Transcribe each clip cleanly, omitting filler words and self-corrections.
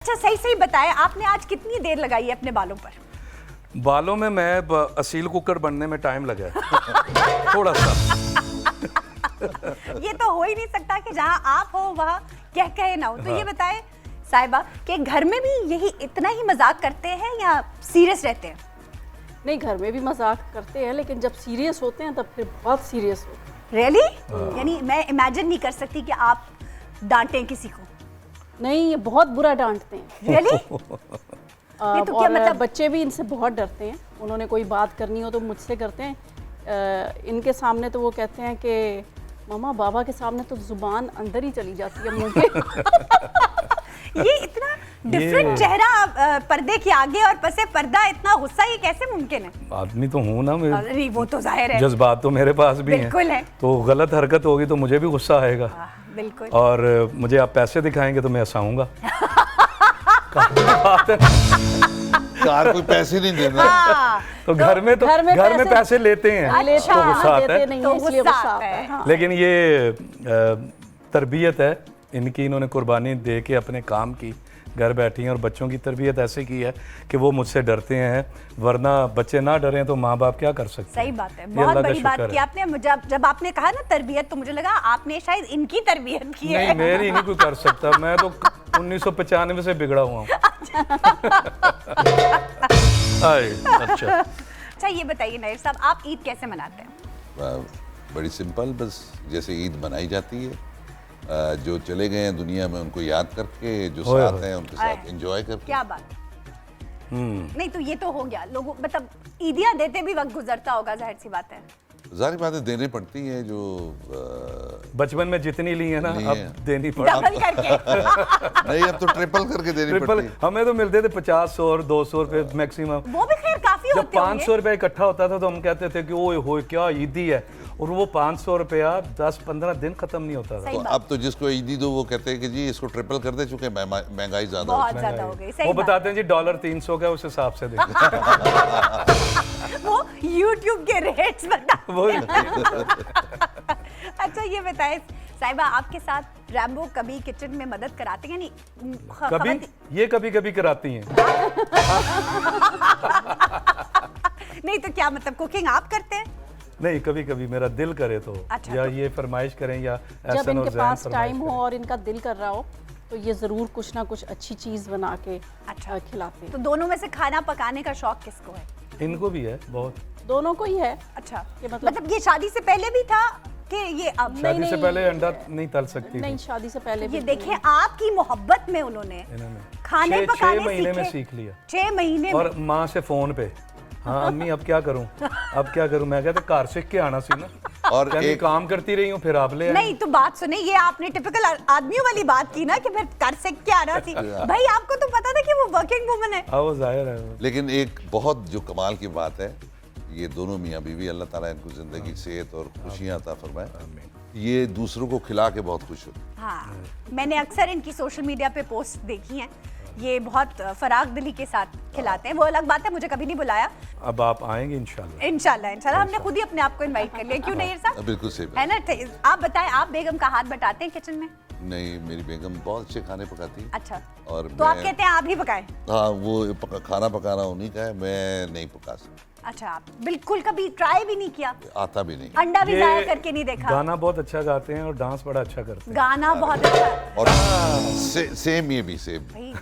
अच्छा सही सही बताएं, आपने आज कितनी देर लगाई है अपने बालों पर? बालों में मैं असील कुकर बनने में टाइम लगा है थोड़ा सा। ये तो हो ही नहीं सकता कि जहां आप हो वहां कह कहे ना हो। तो ये बताएं साहिबा कि घर में भी यही इतना ही मजाक करते हैं या सीरियस रहते हैं? नहीं, घर में भी मजाक करते हैं, लेकिन जब सीरियस होते हैं तब फिर बहुत सीरियस होते हैं। रियली? यानी मैं इमेजिन नहीं कर सकती कि आप डांटें किसी को। नहीं, ये बहुत बुरा डांटते हैं। रियली? नहीं तो क्या और मतलब? बच्चे भी इनसे बहुत डरते हैं। उन्होंने कोई बात करनी हो तो मुझसे करते हैं। इनके सामने तो वो कहते हैं कि मामा बाबा के सामने तो जुबान अंदर ही चली जाती है मुंह के। ये इतना डिफरेंट चेहरा पर्दे के आगे और पसे पर्दा, इतना गुस्सा, ये कैसे मुमकिन है? आदमी तो हूँ ना मैं, अरे वो तो जाहिर है, जज्बात तो मेरे पास भी बिल्कुल है। तो गलत हरकत होगी तो मुझे भी गुस्सा आएगा। बिल्कुल। और मुझे आप पैसे दिखाएंगे तो मैं हंसाऊंगा। कार कोई पैसे नहीं देना। हाँ, तो घर में पैसे लेते हैं। अच्छा, तो गुस्सा आता देते है। नहीं तो है, इसलिए गुस्सा गुस्सा आता आता है। है। हाँ। लेकिन ये तरबियत है इनकी, इन्होंने कुर्बानी दे के अपने काम की, घर बैठी हैं और बच्चों की तरबियत ऐसे की है कि वो मुझसे डरते हैं, वरना बच्चे ना डरें तो माँ बाप क्या कर सकते हैं। सही बात है, ये बहुत अल्लाह का बड़ी बात शुक्र की है। आपने। जब आपने कहा ना तरबियत, तो मुझे लगा आपने शायद इनकी तरबियत की है। नहीं, मेरी नहीं कोई कर सकता, मैं तो 1995 से बिगड़ा हुआ हूँ। अच्छा, अच्छा ये बताइए नायर साहब, आप ईद कैसे मनाते हैं? बड़ी सिंपल, बस जैसे ईद मनाई जाती है, जो चले गए हैं दुनिया में उनको याद करके, जो होए साथ होए। हैं उनके साथ एंजॉय करके। क्या बात। नहीं तो ये तो हो गया, लोगों मतलब ईदियां देते भी वक्त गुजरता होगा, जाहिर सी बात है। जारी बातें देने पड़ती हैं जो बचपन में जितनी ली है ना ली अब हैं। देनी पड़ा। डबल करके। नहीं, अब तो ट्रिपल करके देनी ट्रिपल पड़ती है। हमें तो मिलते थे 50 और 200 रुपए मैक्सिमम। वो भी खैर काफी जब होते होंगे। 500 रुपए इकट्ठा होता था तो हम कहते थे कि ओए होए क्या ईदी है, और वो 500 रुपया 10-15 दिन खत्म नहीं होता था। सही तो बात। अब तो जिसको ईदी दो वो कहते हैं कि जी इसको ट्रिपल कर दे, चूंकि महंगाई ज्यादा हो बहुत ज्यादा हो गई। सही वो बात। बताते हैं जी डॉलर 300 का, उस हिसाब से दें। वो YouTube के रेट्स बता। वो अच्छा ये बताएं साहिबा, आपके साथ रैम्बो कभी किचन में मदद कराते हैं? नहीं कभी ये कभी कभी कराती हैं। नहीं तो क्या मतलब कुकिंग आप करते हैं? नहीं, कभी कभी मेरा दिल करे तो, अच्छा, या तो ये फरमाइश करें या जब एहसन और इनके ज़ैन पास फरमाइश टाइम हो करें। और इनका दिल कर रहा हो तो ये ज़रूर कुछ ना कुछ अच्छी चीज़ बना के अच्छा। खिलाते हैं। तो दोनों में से खाना पकाने का शौक किसको है? इनको भी है बहुत। दोनों को ही है। अच्छा ये मतलब ये शादी से पहले भी था कि ये अब? शादी से नहीं। पहले अंडा नहीं तल सकती नहीं, थी शादी से पहले ये भी देखें आपकी मोहब्बत में उन्होंने इन्होंने। खाने 6 पकाने महीने में सीखे। सीख लिया। 6 महीने और में। माँ से फोन पे, हाँ अम्मी अब क्या करूं, अब क्या करूं। मैं कहता घर सीख के आना सी ना, और कहती एक काम करती रही हूँ फिर आप ले आए। नहीं तो बात सुने, ये आपने टिपिकल आदमियों वाली बात की ना कि फिर कर से क्या आ रहा थी। भाई आपको तो पता था कि वो वर्किंग वुमन है। हाँ वो जाहिर है। लेकिन एक बहुत जो कमाल की बात है, ये दोनों मियाँ बीवी, अल्लाह ताला इनको जिंदगी, सेहत और खुशियाँ अता फरमाए। ये दूसरों को खिला के बहुत खुश होते हैं। हाँ, मैंने अक्सर इनकी सोशल मीडिया पे पोस्ट देखी हैं। ये बहुत फराग दिली के साथ खिलाते हैं। वो अलग बात है, मुझे कभी नहीं बुलाया। अब आप आएंगे इंशाल्लाह। इंशाल्लाह हमने खुद ही अपने आप को इनवाइट कर लिया। क्यों नहीं साहब? बिल्कुल सही है बात। ना? आप बताएं, आप बेगम का हाथ बटाते हैं किचन में? नहीं, मेरी बेगम बहुत अच्छे खाने पकाती है। अच्छा, और तो आप मैं- कहते हैं आप ही पकाएं? हाँ, वो खाना पकाना उन्हीं का है, मैं नहीं पका सकता, अच्छा, आप बिल्कुल कभी ट्राई भी नहीं किया? आता भी नहीं। अंडा भी ये जाया करके नहीं देखा? गाना बहुत अच्छा गाते हैं और डांस बड़ा अच्छा करते हैं। गाना बहुत अच्छा। और सेम ये भी सेम। भाई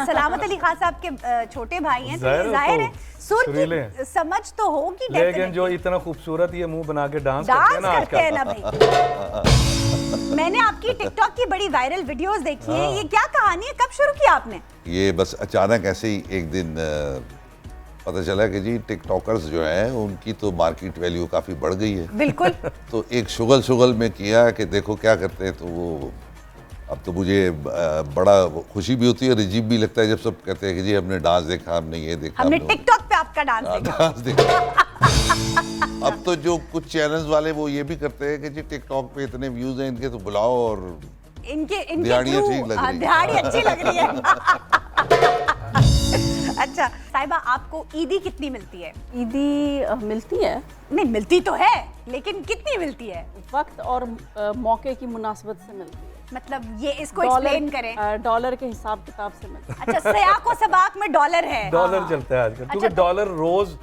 सलामत अली खान साहब के छोटे भाई हैं, तो जाहिर ये है, जाहिर तो है सुर सुरीले की हैं। समझ तो होगी। लेकिन जो इतना खूबसूरत ये मुंह बना के डांस करते हैं डांस ना करते हैं ना आजकल, भाई। मैंने आपकी टिकटॉक की बड़ी वायरल वीडियोस देखी है। ये क्या कहानी है, कब शुरू किया आपने? ये बस अचानक ऐसे ही एक दिन पता चला कि जी टिकटॉकर्स जो हैं उनकी तो मार्केट वैल्यू काफ़ी बढ़ गई है। बिल्कुल। तो एक शुगल में किया कि देखो क्या करते हैं, तो वो अब तो मुझे बड़ा खुशी भी होती है, रिजीव भी लगता है जब सब कहते हैं कि जी हमने डांस देखा, हमने ये देखा, हमने टिकटॉक पे आपका डांस देखा। डांस देखा। अब तो जो कुछ चैनल्स वाले वो ये भी करते हैं कि जी टिकटॉक पे इतने व्यूज हैं इनके, तो बुलाओ और इनके दिहाड़ियाँ through, ठीक लग रही हैं। दिहाड़ी अच्छी लग रही है। अच्छा साहिबा, आपको ईदी कितनी मिलती है? ईदी मिलती है, नहीं मिलती तो है, लेकिन कितनी मिलती है? वक्त और मौके की मुनासबत से मिलती है। मतलब ये इसको एक्सप्लेन करें। डॉलर के हिसाब किताब से मिलता है। अच्छा, सयाक व सबाक में डॉलर है। डॉलर चलता है आजकल, क्योंकि डॉलर रोज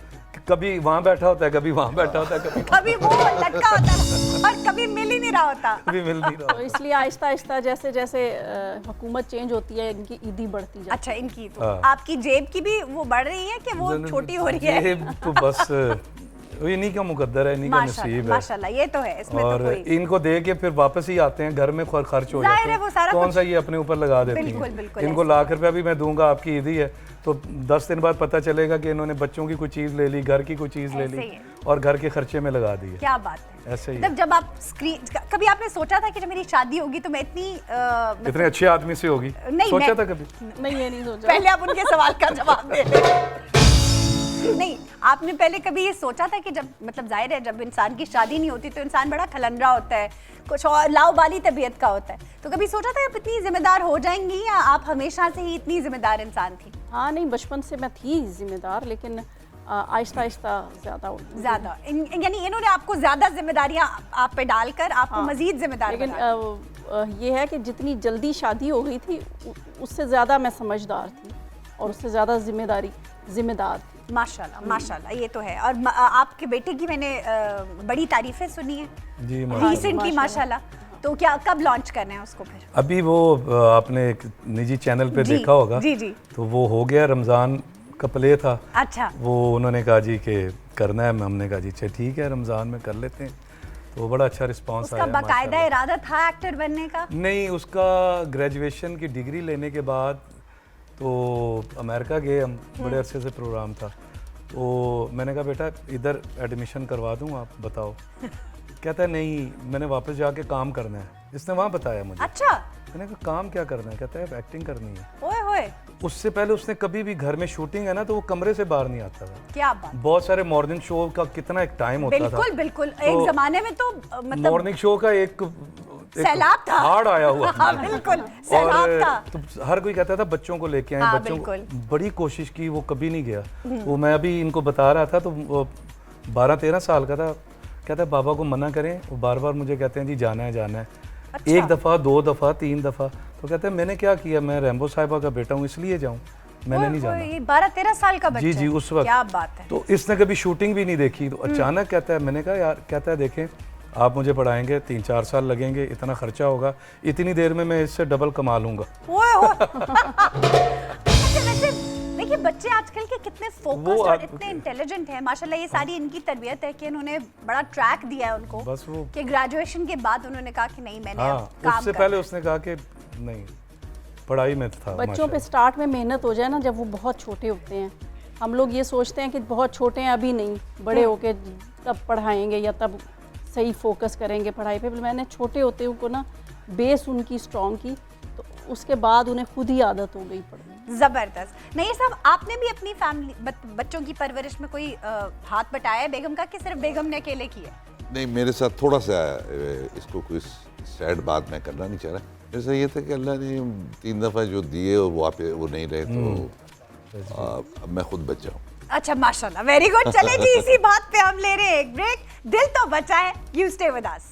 कभी वहां बैठा होता है, कभी वहां बैठा होता है, कभी वो लटका होता है और कभी मिल ही नहीं रहा होता। कभी मिल नहीं रहा तो इसलिए आहिस्ता आहिस्ता जैसे जैसे हुकूमत चेंज होती है, इनकी ईदी बढ़ती जाती है। अच्छा, इनकी तो हाँ। आपकी जेब की भी वो बढ़ रही है कि वो छोटी हो रही है? ये तो बस इन्हीं का मुकद्दर है, इन्हीं का नसीब है। माशाल्लाह, ये तो है, इसमें और तो कोई इनको दे के फिर वापस ही आते हैं घर में, खर्च हो जाहिर जाते है, वो सारा हैं। कौन कुछ- सा ये अपने ऊपर लगा देती बिल्कुल, हैं। बिल्कुल इनको ऐसे। ₹1,00,000 भी मैं दूंगा, आपकी ईदी है तो 10 दिन बाद पता चलेगा कि इन्होंने बच्चों की कोई चीज़ ले ली, घर की कोई चीज़ ले ऐसे ली ही है। और घर के खर्चे में लगा दी है। क्या बात है। ऐसे ही मतलब जब आप स्क्रीन, कभी आपने सोचा था कि जब मेरी शादी होगी तो मैं इतनी इतने अच्छे आदमी से होगी? नहीं, सोचा मैं- था कभी? नहीं, ये नहीं सोचा। पहले आप उनके सवाल का जवाब दे दें। नहीं, आपने पहले कभी ये सोचा था कि जब, मतलब जाहिर है जब इंसान की शादी नहीं होती तो इंसान बड़ा खलंडरा होता है, कुछ और लाउबाली तबीयत का होता है, तो कभी सोचा था आप इतनी जिम्मेदार हो जाएंगी या आप हमेशा से ही इतनी जिम्मेदार इंसान थी? हाँ, नहीं, बचपन से मैं थी जिम्मेदार, लेकिन आहिस्ता आहिस्ता ज़्यादा हो गई। ज्यादा यानी इन्होंने आपको ज्यादा जिम्मेदारियां आप पे डालकर आपको मजीद जिम्मेदार लेकिन बना दिया। ये है कि जितनी जल्दी शादी हो गई थी उससे ज़्यादा मैं समझदार थी और उससे ज़्यादा जिम्मेदार थी। माशाल्लाह, माशाल्लाह, ये तो है। और आपके बेटे की मैंने बड़ी तारीफें सुनी है जी माशाल्लाह। रिसेंटली, माशाल्लाह। तो क्या कब लॉन्च करना है उसको फिर? अभी वो आपने एक निजी चैनल पे जी, देखा होगा। जी, जी। तो वो हो गया, रमज़ान का प्ले था। अच्छा, वो उन्होंने कहा जी कि करना है, हमने कहा जी अच्छा ठीक है, रमज़ान में कर लेते हैं। तो वो बड़ा अच्छा रिस्पांस आया। उसका बाकायदा इरादा था एक्टर बनने का? नहीं, उसका ग्रेजुएशन की डिग्री लेने के बाद तो अमेरिका गए हम, बड़े अरसे से प्रोग्राम था, तो मैंने कहा बेटा इधर एडमिशन करवा दूँ, आप बताओ। कहता है नहीं, मैंने वापस जाके काम करना है। इसने वहाँ बताया मुझे। अच्छा, मैंने कहा काम क्या करना है? कहता है एक्टिंग करनी है। ओए होए, उससे पहले उसने कभी भी, घर में शूटिंग है ना, तो वो कमरे से बाहर नहीं आता था। क्या बात। बहुत सारे मॉर्निंग शो का कितना एक टाइम होता था। बिल्कुल बिल्कुल, एक जमाने में तो मतलब मॉर्निंग शो का एक सैलाब था। हाड़ आया हुआ। हाँ, बिल्कुल सैलाब था। तो हर कोई कहता था बच्चों को लेके आए, हाँ, बच्चों को बिल्कुल। बड़ी कोशिश की, वो कभी नहीं गया। वो मैं अभी इनको बता रहा था, तो वो 12-13 साल का था। कहता है बाबा को मना करें, वो बार बार मुझे कहते हैं जी जाना है जाना है। अच्छा। 1 दफ़ा 2 दफ़ा 3 दफ़ा, तो कहते हैं मैंने क्या किया, मैं रैम्बो साहिबा का बेटा हूँ इसलिए जाऊँ, मैंने नहीं जाना। ये 12-13 साल का बच्चा जी जी, है। उस वक्त। क्या बात है। तो इसने कभी शूटिंग भी नहीं देखी, तो अचानक कहता है, मैंने कहा यार, कहता है देखें आप मुझे पढ़ाएंगे, 3-4 साल लगेंगे, इतना खर्चा होगा, इतनी देर में मैं इससे डबल कमा लूंगा। ओए होए। अच्छा, वैसे देखिए बच्चे आजकल के कितने फोकस्ड और इतने इंटेलिजेंट हैं माशाल्लाह। ये सारी इनकी तरबियत है कि इन्होंने बड़ा ट्रैक दिया है उनको, बस वो कि ग्रेजुएशन के बाद उन्होंने कहा कि नहीं, मैंने हाँ, अब काम उससे करना पहले उसने कहा कि नहीं, पढ़ाई में था। बच्चों पे स्टार्ट में मेहनत हो जाए ना, जब वो बहुत छोटे होते हैं, हम लोग ये सोचते हैं कि बहुत छोटे हैं अभी नहीं, बड़े होके तब पढ़ाएंगे या तब सही फोकस करेंगे पढ़ाई पे। मैंने छोटे होते उनको ना बेस उनकी स्ट्रॉन्ग की, तो उसके बाद उन्हें खुद ही आदत हो गई पढ़ने। जबरदस्त। नहीं साहब, आपने भी अपनी फैमिली बच्चों की परवरिश में कोई हाथ बटाया है बेगम का, कि सिर्फ बेगम ने अकेले किया? नहीं, मेरे साथ थोड़ा सा इसको कोई सैड बात मैं करना नहीं चाह रहा। मेरे साथ ये था कि अल्लाह ने 3 दफ़ा जो दिए और वो नहीं रहे, तो अब मैं खुद बचा हूँ। अच्छा, माशाल्लाह, वेरी गुड। चले जी, इसी बात पे हम ले रहे हैं एक ब्रेक। दिल तो बचा है, यू स्टे विद अस।